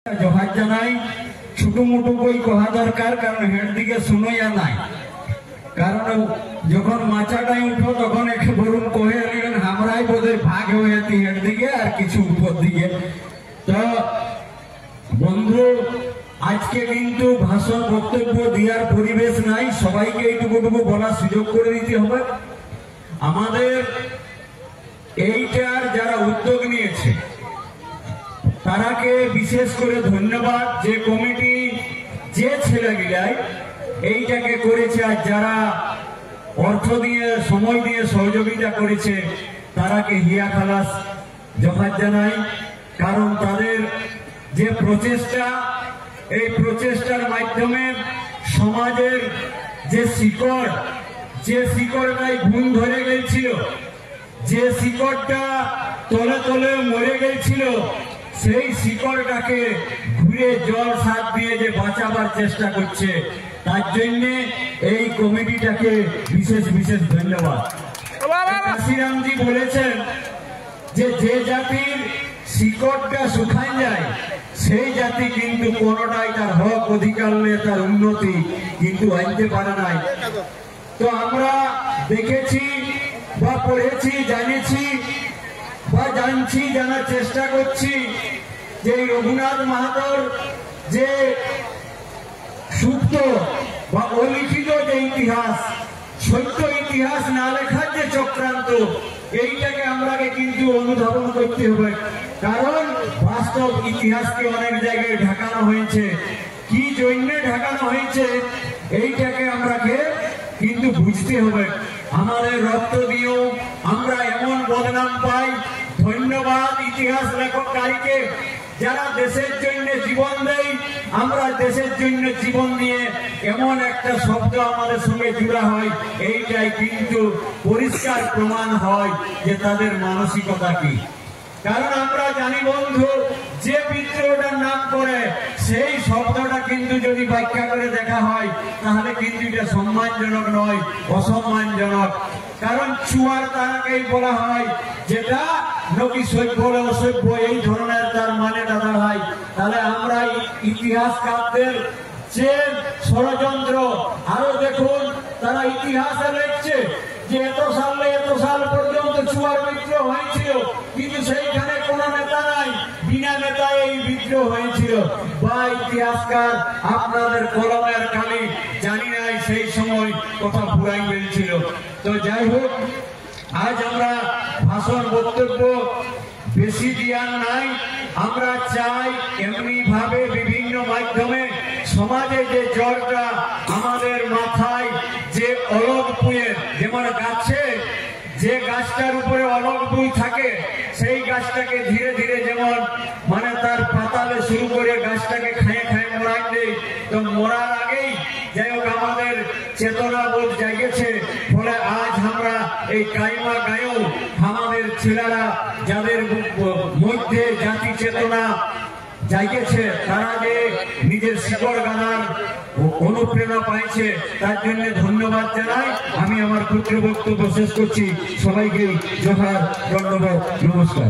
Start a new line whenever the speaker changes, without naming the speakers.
জহার জানাই ছোট মোটো বই কহা দরকার, কারণ হেড দিকে শুনোয়া নাই। কারণ যখন মাচাটাই উঠো তখন একে বরুণ কহে আমরাই বোধহয় ভাগ হয়ে হেড দিকে আর কিছু উপর দিকে। তো বন্ধু, আজকে কিন্তু ভাষণ বক্তব্য দেওয়ার পরিবেশ নাই, সবাইকে এইটুকু বলার সুযোগ করে দিতে হবে। আমাদের এইটার যারা উদ্যোগ নিয়েছে তারাকে বিশেষ করে ধন্যবাদ। যে কমিটি যে ছেলেগুলাই এইটাকে করেছে আর যারা অর্থ দিয়ে সময় দিয়ে সহযোগিতা করেছে তারাকে হিয়া খালাস জহার জানাই। কারণ তাদের যে প্রচেষ্টা, এই প্রচেষ্টার মাধ্যমে সমাজের যে শিকড়টাই ঘুম ধরে গেছিল, যে শিকড়টা তলে তলে মরে গেছিল, সেই শিকড়টাকে ঘুরে জল সার দিয়ে যে বাঁচাবার চেষ্টা করছে, তার জন্য এই কমিটিটাকে বিশেষ বিশেষ ধন্যবাদ। কাশিরামজি বলেছেন যে যে জাতির শিকড়টা শুকায় যায় সেই জাতি কিন্তু কোনটাই তার হক অধিকার নিয়ে তার উন্নতি কিন্তু আনতে পারে নাই। তো আমরা দেখেছি বা পড়েছি, জানেছি বা জানছি, জানার চেষ্টা করছি যে রঘুনাথ মাহাতোর যে সুপ্ত বা অলিখিত যে ইতিহাস, সত্য ইতিহাস না লেখার যে চক্রান্ত, এইটাকে আমরাকে কিন্তু অনুধাবন করতে হবে। কারণ বাস্তব ইতিহাসকে অনেক জায়গায় ঢাকানো হয়েছে, কি জন্য ঢাকানো হয়েছে এইটাকে আমরাকে কিন্তু বুঝতে হবে। আমাদের রক্ত দিয়েও আমরা এমন বদনাম পাই। ধন্যবাদ ইতিহাস লেখককারীকে যারা দেশের জন্য জীবন দেয়। আমরা দেশের জন্য জীবন দিয়ে এমন একটা শব্দ আমাদের সঙ্গে জুড়া হয়, এইটাই কিন্তু পরিষ্কার প্রমাণ হয় যে তাদের মানসিকতা কি। কারণ আমরা জানি বন্ধু, যে বিদ্রোহটার নাম করে সেই শব্দটা কিন্তু যদি ব্যাখ্যা করে দেখা হয় তাহলে কিন্তু এটা সম্মানজনক নয়, অসম্মানজনক। কারণ চুয়ার তারাকেই বলা হয়, যেটা নাকি সভ্য অসভ্য এই ধরনের তার মানেটা দাঁড়ায়। তাহলে আমরা ইতিহাসকারদের যে ষড়যন্ত্র, আরো দেখুন তারা ইতিহাসে লিখছে যে এত সাল পর্যন্ত চুয়ার বিদ্রোহ হয়েছিল, কিন্তু সেইখানে কোন নেতা নাই, বিনা নেতায় এই বিদ্রোহ হয়েছিল। বা ইতিহাসকার আপনাদের কলমের কালি জানি নাই সেই সময় কথা পুরাই বেরিয়েছিল। তো যাই হোক, আজ আমরা ভাষণ বক্তব্য বেশি দেওয়ার নাই। আমরা চাই এমনি ভাবে বিভিন্ন মাধ্যমে সমাজে যে জ্বরটা আমাদের মাথায়, যে অলগ পুঁয়ের, যেমন গাছে যে গাছটার উপরে অলগ পুঁই থাকে, সেই গাছটাকে ধীরে ধীরে যেমন মানে তার পাতালে শুরু করে গাছটাকে খায়ে খায়ে মরাই দেয়। তো মরার আগেই যাই হোক আমাদের চেতনা বোধ জাগেছে, ফলে আজ আমরা এই কাইমা গায়েও আমাদের ছেলেরা যাদের মধ্যে জাতি চেতনা জাগেছে, তারা যে নিজের শিকড় গানার অনুপ্রেরণা পাইছে, তার জন্য ধন্যবাদ জানাই। আমি আমার ক্ষুদ্র বক্তব্য শেষ করছি। সবাইকে জোহার, ধন্যবাদ, নমস্কার।